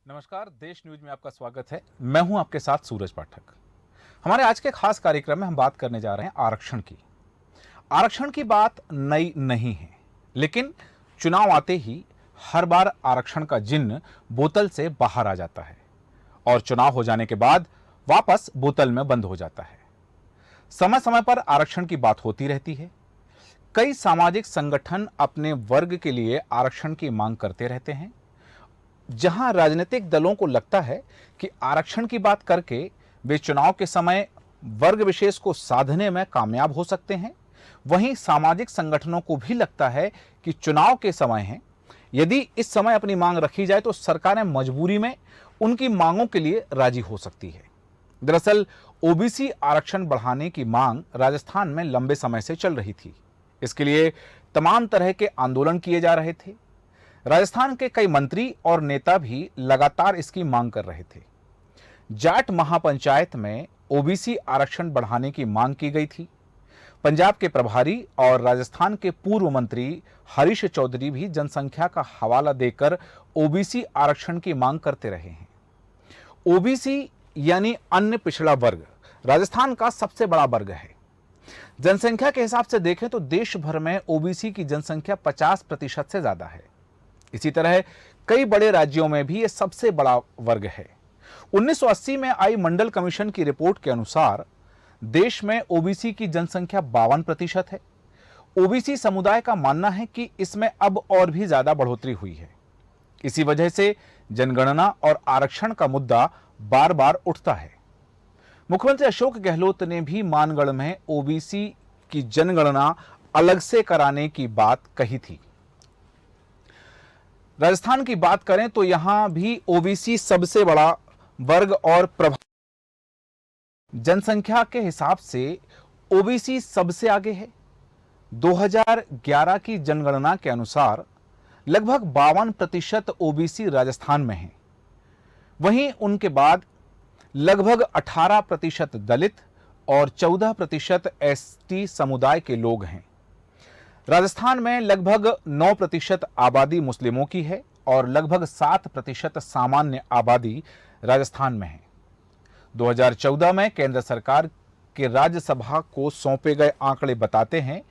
नमस्कार, देश न्यूज में आपका स्वागत है। मैं हूं आपके साथ सूरज पाठक। हमारे आज के खास कार्यक्रम में हम बात करने जा रहे हैं आरक्षण की। आरक्षण की बात नई नहीं है, लेकिन चुनाव आते ही हर बार आरक्षण का जिन्न बोतल से बाहर आ जाता है और चुनाव हो जाने के बाद वापस बोतल में बंद हो जाता है। समय समय पर आरक्षण की बात होती रहती है। कई सामाजिक संगठन अपने वर्ग के लिए आरक्षण की मांग करते रहते हैं। जहां राजनीतिक दलों को लगता है कि आरक्षण की बात करके वे चुनाव के समय वर्ग विशेष को साधने में कामयाब हो सकते हैं, वहीं सामाजिक संगठनों को भी लगता है कि चुनाव के समय है, यदि इस समय अपनी मांग रखी जाए तो सरकारें मजबूरी में उनकी मांगों के लिए राजी हो सकती है। दरअसल ओबीसी आरक्षण बढ़ाने की मांग राजस्थान में लंबे समय से चल रही थी। इसके लिए तमाम तरह के आंदोलन किए जा रहे थे। राजस्थान के कई मंत्री और नेता भी लगातार इसकी मांग कर रहे थे। जाट महापंचायत में ओबीसी आरक्षण बढ़ाने की मांग की गई थी। पंजाब के प्रभारी और राजस्थान के पूर्व मंत्री हरीश चौधरी भी जनसंख्या का हवाला देकर ओबीसी आरक्षण की मांग करते रहे हैं। ओबीसी यानी अन्य पिछड़ा वर्ग राजस्थान का सबसे बड़ा वर्ग है। जनसंख्या के हिसाब से देखें तो देश भर में ओबीसी की जनसंख्या 50% से ज्यादा है। इसी तरह कई बड़े राज्यों में भी यह सबसे बड़ा वर्ग है। 1980 में आई मंडल कमीशन की रिपोर्ट के अनुसार देश में ओबीसी की जनसंख्या 52% है। ओबीसी समुदाय का मानना है कि इसमें अब और भी ज्यादा बढ़ोतरी हुई है। इसी वजह से जनगणना और आरक्षण का मुद्दा बार बार उठता है। मुख्यमंत्री अशोक गहलोत ने भी मानगढ़ में ओबीसी की जनगणना अलग से कराने की बात कही थी। राजस्थान की बात करें तो यहां भी ओबीसी सबसे बड़ा वर्ग और जनसंख्या के हिसाब से ओबीसी सबसे आगे है। 2011 की जनगणना के अनुसार लगभग 52% ओबीसी राजस्थान में हैं। वहीं उनके बाद लगभग 18% दलित और 14% एसटी समुदाय के लोग हैं। राजस्थान में लगभग 9% आबादी मुस्लिमों की है और लगभग 7% सामान्य आबादी राजस्थान में है। 2014 में केंद्र सरकार के राज्यसभा को सौंपे गए आंकड़े बताते हैं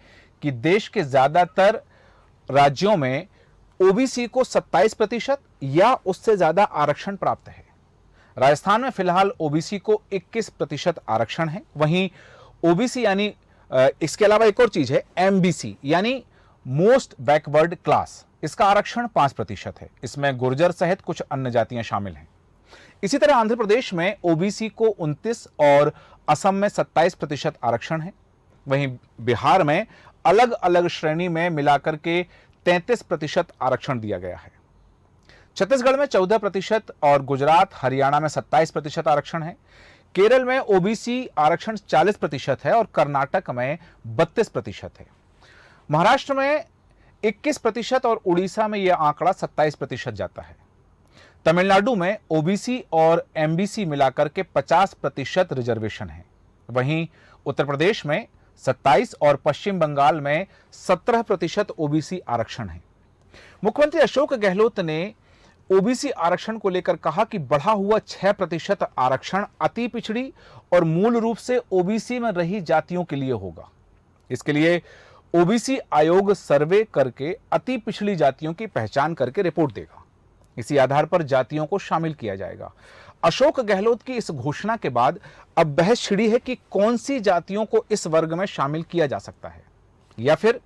कि देश के ज्यादातर राज्यों में ओबीसी को 27% या उससे ज्यादा आरक्षण प्राप्त है। राजस्थान में फिलहाल ओबीसी को 21% आरक्षण है। वहीं ओबीसी यानी इसके अलावा एक और चीज है एमबीसी यानी मोस्ट बैकवर्ड क्लास, इसका आरक्षण 5% है। इसमें गुर्जर सहित कुछ अन्य जातियां शामिल हैं। इसी तरह आंध्र प्रदेश में ओबीसी को 29 और असम में 27% आरक्षण है। वहीं बिहार में अलग अलग श्रेणी में मिलाकर के 33% आरक्षण दिया गया है। छत्तीसगढ़ में 14% और गुजरात हरियाणा में 27% आरक्षण है। केरल में ओबीसी आरक्षण 40% है और कर्नाटक में 32% है। महाराष्ट्र में 21% और उड़ीसा में यह आंकड़ा 27% जाता है। तमिलनाडु में ओबीसी और एमबीसी मिलाकर के 50% रिजर्वेशन है। वहीं उत्तर प्रदेश में 27 और पश्चिम बंगाल में 17% ओबीसी आरक्षण है। मुख्यमंत्री अशोक गहलोत ने ओबीसी आरक्षण को लेकर कहा कि बढ़ा हुआ 6% आरक्षण अति पिछड़ी और मूल रूप से ओबीसी में रही जातियों के लिए होगा। इसके लिए ओबीसी आयोग सर्वे करके अति पिछड़ी जातियों की पहचान करके रिपोर्ट देगा। इसी आधार पर जातियों को शामिल किया जाएगा। अशोक गहलोत की इस घोषणा के बाद अब बहस छिड़ी है कि कौन सी जातियों को इस वर्ग में शामिल किया जा सकता है या फिर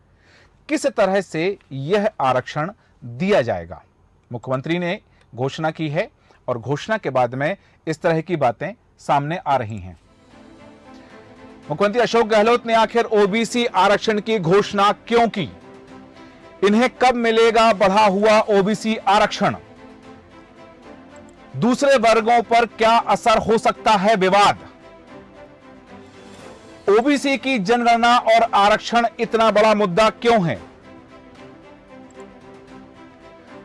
किस तरह से यह आरक्षण दिया जाएगा। मुख्यमंत्री ने घोषणा की है और घोषणा के बाद में इस तरह की बातें सामने आ रही हैं। मुख्यमंत्री अशोक गहलोत ने आखिर ओबीसी आरक्षण की घोषणा क्यों की? इन्हें कब मिलेगा बढ़ा हुआ ओबीसी आरक्षण? दूसरे वर्गों पर क्या असर हो सकता है? विवाद। ओबीसी की जनगणना और आरक्षण इतना बड़ा मुद्दा क्यों है?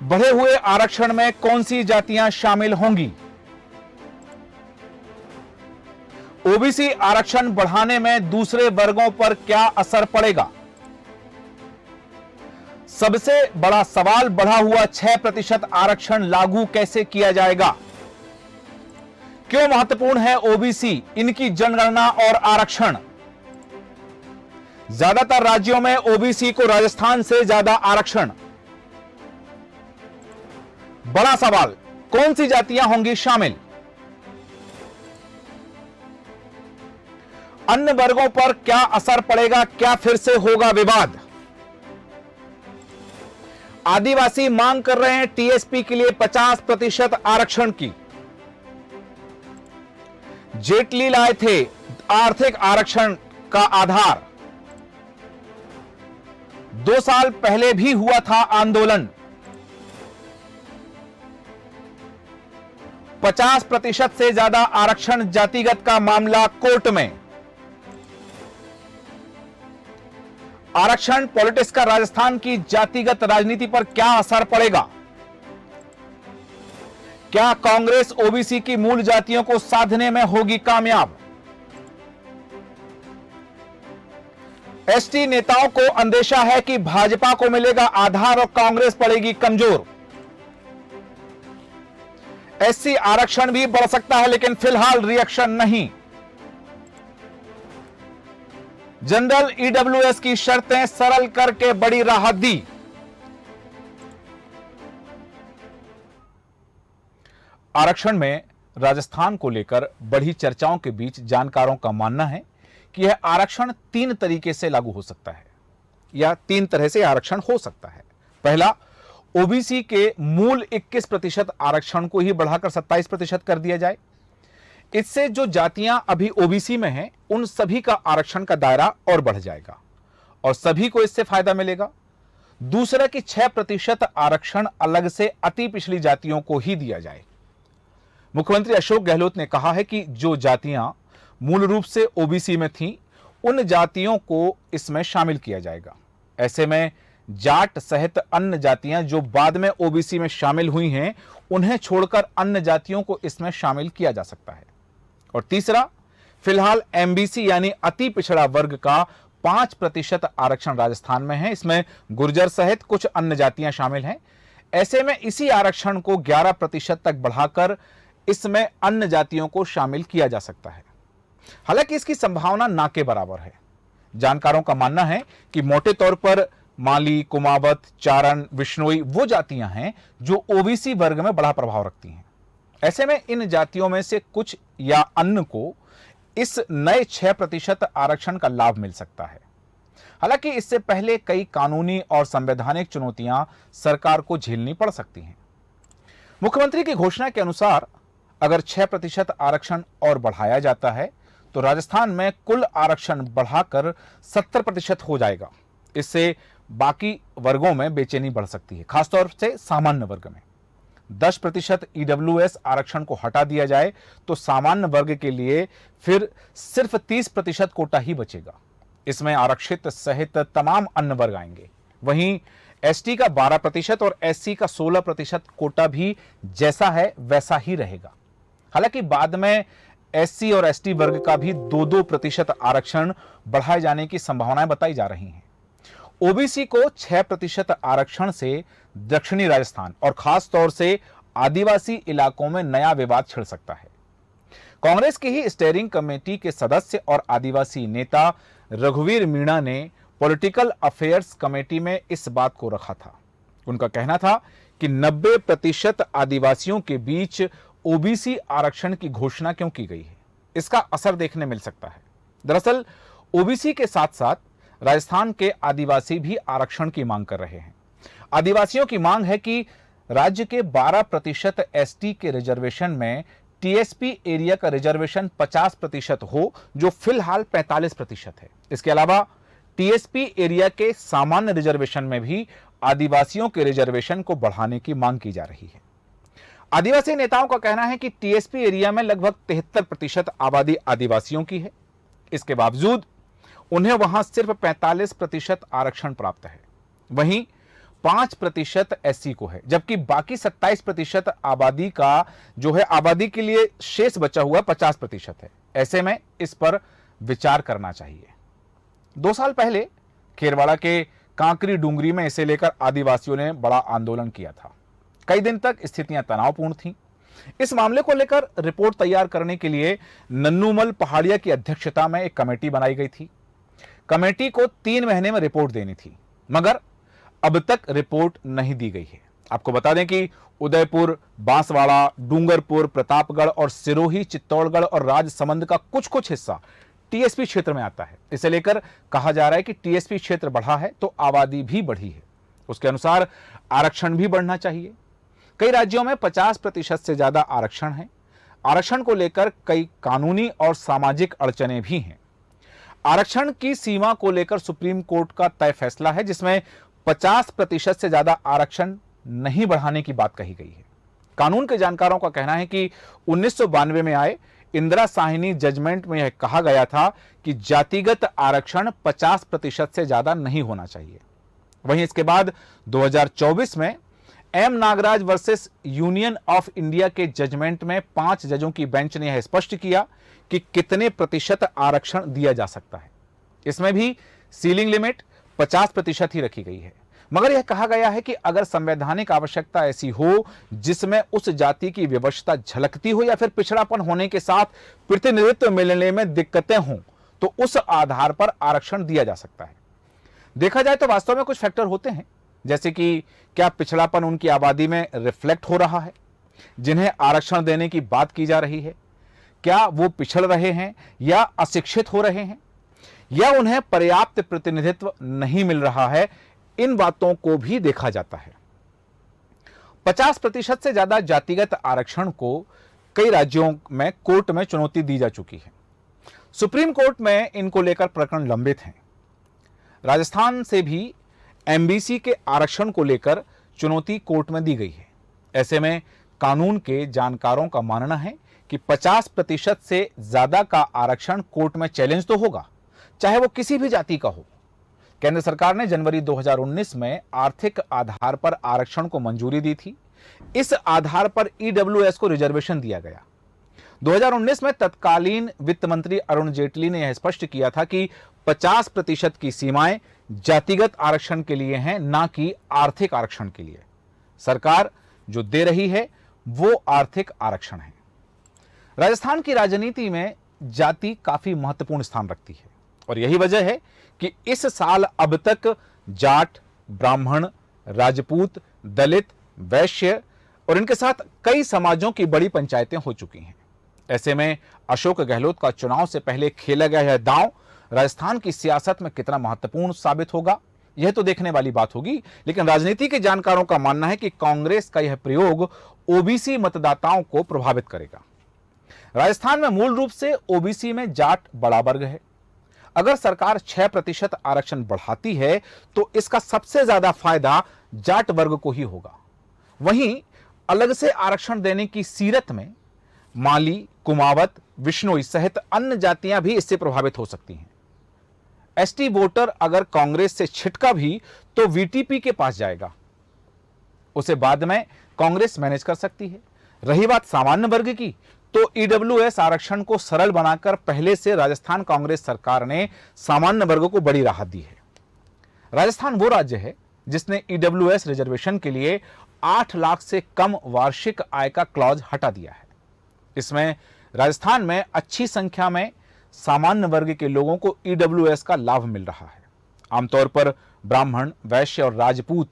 बढ़े हुए आरक्षण में कौन सी जातियां शामिल होंगी? ओबीसी आरक्षण बढ़ाने में दूसरे वर्गों पर क्या असर पड़ेगा? सबसे बड़ा सवाल, बढ़ा हुआ 6% आरक्षण लागू कैसे किया जाएगा? क्यों महत्वपूर्ण है ओबीसी, इनकी जनगणना और आरक्षण? ज्यादातर राज्यों में ओबीसी को राजस्थान से ज्यादा आरक्षण। बड़ा सवाल, कौन सी जातियां होंगी शामिल? अन्य वर्गों पर क्या असर पड़ेगा, क्या फिर से होगा विवाद? आदिवासी मांग कर रहे हैं टीएसपी के लिए 50% आरक्षण की। जेटली लाए थे आर्थिक आरक्षण का आधार। 2 साल पहले भी हुआ था आंदोलन। 50% से ज्यादा आरक्षण जातिगत का मामला कोर्ट में। आरक्षण पॉलिटिक्स का राजस्थान की जातिगत राजनीति पर क्या असर पड़ेगा? क्या कांग्रेस ओबीसी की मूल जातियों को साधने में होगी कामयाब? एसटी नेताओं को अंदेशा है कि भाजपा को मिलेगा आधार और कांग्रेस पड़ेगी कमजोर। एससी आरक्षण भी बढ़ सकता है, लेकिन फिलहाल रिएक्शन नहीं। जनरल ईडब्ल्यूएस की शर्तें सरल करके बड़ी राहत दी। आरक्षण में राजस्थान को लेकर बढ़ी चर्चाओं के बीच जानकारों का मानना है कि यह आरक्षण 3 तरीके से लागू हो सकता है, या 3 तरह से आरक्षण हो सकता है। पहला, ओबीसी के मूल 21% आरक्षण को ही बढ़ाकर 27% कर दिया जाए। इससे जो जातियां अभी ओबीसी में हैं, उन सभी का आरक्षण का दायरा और बढ़ जाएगा और सभी को इससे फायदा मिलेगा। दूसरा कि 6% आरक्षण अलग से अति पिछड़ी जातियों को ही दिया जाए। मुख्यमंत्री अशोक गहलोत ने कहा है कि जो जातियां मूल रूप से ओबीसी में थीं, उन जातियों को इसमें शामिल किया जाएगा। ऐसे में जाट सहित अन्य जातियां जो बाद में ओबीसी में शामिल हुई हैं, उन्हें छोड़कर अन्य जातियों को इसमें शामिल किया जा सकता है। और तीसरा, फिलहाल एमबीसी यानी अति पिछड़ा वर्ग का 5% आरक्षण राजस्थान में है। इसमें गुर्जर सहित कुछ अन्य जातियां शामिल हैं। ऐसे में इसी आरक्षण को 11% तक बढ़ाकर इसमें अन्य जातियों को शामिल किया जा सकता है। हालांकि इसकी संभावना ना के बराबर है। जानकारों का मानना है कि मोटे तौर पर माली, कुमावत, चारण, विश्नोई वो जातियां हैं जो ओबीसी वर्ग में बड़ा प्रभाव रखती हैं। ऐसे में इन जातियों में से कुछ या अन्य को इस नए 6% आरक्षण का लाभ मिल सकता है। हालांकि इससे पहले कई कानूनी और संवैधानिक चुनौतियां सरकार को झेलनी पड़ सकती हैं। मुख्यमंत्री की घोषणा के अनुसार अगर 6% आरक्षण और बढ़ाया जाता है तो राजस्थान में कुल आरक्षण बढ़ाकर 70% हो जाएगा। इससे बाकी वर्गों में बेचैनी बढ़ सकती है, खासतौर से सामान्य वर्ग में। 10% ईडब्ल्यूएस आरक्षण को हटा दिया जाए तो सामान्य वर्ग के लिए फिर सिर्फ 30% कोटा ही बचेगा। इसमें आरक्षित सहित तमाम अन्य वर्ग आएंगे। वहीं एसटी का 12% और एससी का 16% कोटा भी जैसा है वैसा ही रहेगा। हालांकि बाद में एससी और एसटी वर्ग का भी 2-2% आरक्षण बढ़ाए जाने की संभावनाएं बताई जा रही हैं। ओबीसी को 6% आरक्षण से दक्षिणी राजस्थान और खास तौर से आदिवासी इलाकों में नया विवाद छिड़ सकता है। कांग्रेस की ही स्टीयरिंग कमेटी के सदस्य और आदिवासी नेता रघुवीर मीणा ने पॉलिटिकल अफेयर्स कमेटी में इस बात को रखा था। उनका कहना था कि 90% आदिवासियों के बीच ओबीसी आरक्षण की घोषणा क्यों की गई है, इसका असर देखने मिल सकता है। दरअसल ओबीसी के साथ साथ राजस्थान के आदिवासी भी आरक्षण की मांग कर रहे हैं। आदिवासियों की मांग है कि राज्य के 12% एसटी के रिजर्वेशन में टीएसपी एरिया का रिजर्वेशन 50% हो, जो फिलहाल 45% है। इसके अलावा टीएसपी एरिया के सामान्य रिजर्वेशन में भी आदिवासियों के रिजर्वेशन को बढ़ाने की मांग की जा रही है। आदिवासी नेताओं का कहना है कि टीएसपी एरिया में लगभग 73% आबादी आदिवासियों की है। इसके बावजूद उन्हें वहां सिर्फ 45% आरक्षण प्राप्त है। वहीं 5% एससी को है, जबकि बाकी 27% आबादी का जो है आबादी के लिए शेष बचा हुआ 50% है। ऐसे में इस पर विचार करना चाहिए। 2 साल पहले खेरवाड़ा के कांकरी डूंगरी में इसे लेकर आदिवासियों ने बड़ा आंदोलन किया था। कई दिन तक स्थितियां तनावपूर्ण थीं। इस मामले को लेकर रिपोर्ट तैयार करने के लिए नन्नूमल पहाड़िया की अध्यक्षता में एक कमेटी बनाई गई थी। कमेटी को 3 महीने में रिपोर्ट देनी थी, मगर अब तक रिपोर्ट नहीं दी गई है। आपको बता दें कि उदयपुर, बांसवाड़ा, डूंगरपुर, प्रतापगढ़ और सिरोही, चित्तौड़गढ़ और राजसमंद का कुछ हिस्सा टीएसपी क्षेत्र में आता है। इसे लेकर कहा जा रहा है कि टीएसपी क्षेत्र बढ़ा है तो आबादी भी बढ़ी है, उसके अनुसार आरक्षण भी बढ़ना चाहिए। कई राज्यों में 50% से ज्यादा आरक्षण है। आरक्षण को लेकर कई कानूनी और सामाजिक अड़चने भी हैं। आरक्षण की सीमा को लेकर सुप्रीम कोर्ट का तय फैसला है, जिसमें 50% से ज्यादा आरक्षण नहीं बढ़ाने की बात कही गई है। कानून के जानकारों का कहना है कि 1992 में आए इंदिरा साहिनी जजमेंट में यह कहा गया था कि जातिगत आरक्षण 50% से ज्यादा नहीं होना चाहिए। वहीं इसके बाद 2024 में M Nagaraj versus Union of India के जजमेंट में 5 जजों की बेंच ने यह स्पष्ट किया कि कितने प्रतिशत आरक्षण दिया जा सकता है। इसमें भी सीलिंग लिमिट 50% ही रखी गई है, मगर यह कहा गया है कि अगर संवैधानिक आवश्यकता ऐसी हो जिसमें उस जाति की विवशता झलकती हो या फिर पिछड़ापन होने के साथ प्रतिनिधित्व मिलने में दिक्कतें हों तो उस आधार पर आरक्षण दिया जा सकता है। देखा जाए तो वास्तव में कुछ फैक्टर होते हैं, जैसे कि क्या पिछड़ापन उनकी आबादी में रिफ्लेक्ट हो रहा है जिन्हें आरक्षण देने की बात की जा रही है, क्या वो पिछड़ रहे हैं या अशिक्षित हो रहे हैं, या उन्हें पर्याप्त प्रतिनिधित्व नहीं मिल रहा है। इन बातों को भी देखा जाता है। 50% से ज्यादा जातिगत आरक्षण को कई राज्यों में कोर्ट में चुनौती दी जा चुकी है। सुप्रीम कोर्ट में इनको लेकर प्रकरण लंबित हैं। राजस्थान से भी एमबीसी के आरक्षण को लेकर चुनौती कोर्ट में दी गई है। ऐसे में कानून के जानकारों का मानना है कि 50% से ज्यादा का आरक्षण कोर्ट में चैलेंज तो होगा, चाहे वो किसी भी जाति का हो। केंद्र सरकार ने जनवरी 2019 में आर्थिक आधार पर आरक्षण को मंजूरी दी थी। इस आधार पर ईडब्ल्यूएस को रिजर्वेशन दिया गया। 2019 में तत्कालीन वित्त मंत्री अरुण जेटली ने यह स्पष्ट किया था कि 50% की सीमाएं जातिगत आरक्षण के लिए हैं, ना कि आर्थिक आरक्षण के लिए। सरकार जो दे रही है वो आर्थिक आरक्षण है। राजस्थान की राजनीति में जाति काफी महत्वपूर्ण स्थान रखती है और यही वजह है कि इस साल अब तक जाट, ब्राह्मण, राजपूत, दलित, वैश्य और इनके साथ कई समाजों की बड़ी पंचायतें हो चुकी हैं। ऐसे में अशोक गहलोत का चुनाव से पहले खेला गया यह दांव राजस्थान की सियासत में कितना महत्वपूर्ण साबित होगा, यह तो देखने वाली बात होगी। लेकिन राजनीति के जानकारों का मानना है कि कांग्रेस का यह प्रयोग ओबीसी मतदाताओं को प्रभावित करेगा। राजस्थान में मूल रूप से ओबीसी में जाट बड़ा वर्ग है। अगर सरकार 6% आरक्षण बढ़ाती है तो इसका सबसे ज्यादा फायदा जाट वर्ग को ही होगा। वहीं अलग से आरक्षण देने की सीरत में माली, कुमावत, विश्नोई सहित अन्य जातियां भी इससे प्रभावित हो सकती हैं। एसटी वोटर अगर कांग्रेस से छिटका भी तो वीटीपी के पास जाएगा, उसे बाद में कांग्रेस मैनेज कर सकती है। रही बात सामान्य वर्ग की, तो ईडब्ल्यूएस आरक्षण को सरल बनाकर पहले से राजस्थान कांग्रेस सरकार ने सामान्य वर्ग को बड़ी राहत दी है। राजस्थान वो राज्य है जिसने ईडब्ल्यूएस रिजर्वेशन के लिए 8 लाख से कम वार्षिक आय का क्लॉज हटा दिया है। इसमें राजस्थान में अच्छी संख्या में सामान्य वर्ग के लोगों को ईडब्ल्यूएस का लाभ मिल रहा है। आमतौर पर ब्राह्मण, वैश्य और राजपूत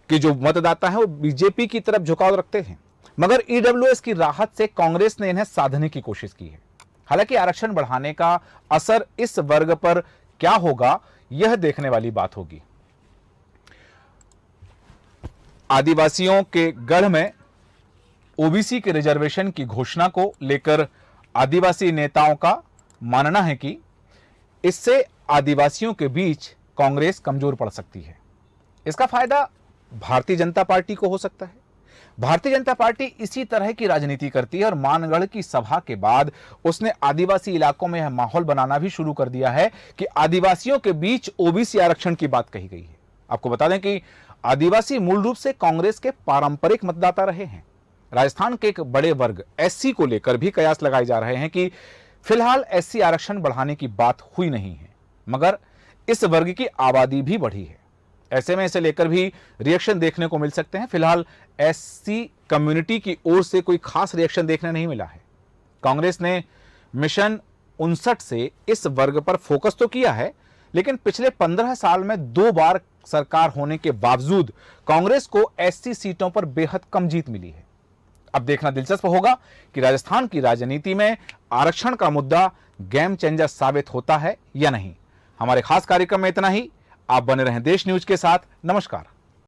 के जो मतदाता हैं वो बीजेपी की तरफ झुकाव रखते हैं, मगर ईडब्ल्यूएस की राहत से कांग्रेस ने इन्हें साधने की कोशिश की है। हालांकि आरक्षण बढ़ाने का असर इस वर्ग पर क्या होगा यह देखने वाली बात होगी। आदिवासियों के गढ़ में ओबीसी के रिजर्वेशन की घोषणा को लेकर आदिवासी नेताओं का मानना है कि इससे आदिवासियों के बीच कांग्रेस कमजोर पड़ सकती है। इसका फायदा भारतीय जनता पार्टी को हो सकता है। भारतीय जनता पार्टी इसी तरह की राजनीति करती है और मानगढ़ की सभा के बाद उसने आदिवासी इलाकों में यह माहौल बनाना भी शुरू कर दिया है कि आदिवासियों के बीच ओबीसी आरक्षण की बात कही गई है। आपको बता दें कि आदिवासी मूल रूप से कांग्रेस के पारंपरिक मतदाता रहे हैं। राजस्थान के एक बड़े वर्ग एससी को लेकर भी कयास लगाए जा रहे हैं कि फिलहाल एससी आरक्षण बढ़ाने की बात हुई नहीं है, मगर इस वर्ग की आबादी भी बढ़ी है। ऐसे में इसे लेकर भी रिएक्शन देखने को मिल सकते हैं। फिलहाल एससी कम्युनिटी की ओर से कोई खास रिएक्शन देखने नहीं मिला है। कांग्रेस ने मिशन 59 से इस वर्ग पर फोकस तो किया है, लेकिन पिछले 15 साल में 2 बार सरकार होने के बावजूद कांग्रेस को एससी सीटों पर बेहद कम जीत मिली है। अब देखना दिलचस्प होगा कि राजस्थान की राजनीति में आरक्षण का मुद्दा गेम चेंजर साबित होता है या नहीं। हमारे खास कार्यक्रम में इतना ही। आप बने रहें देश न्यूज के साथ। नमस्कार।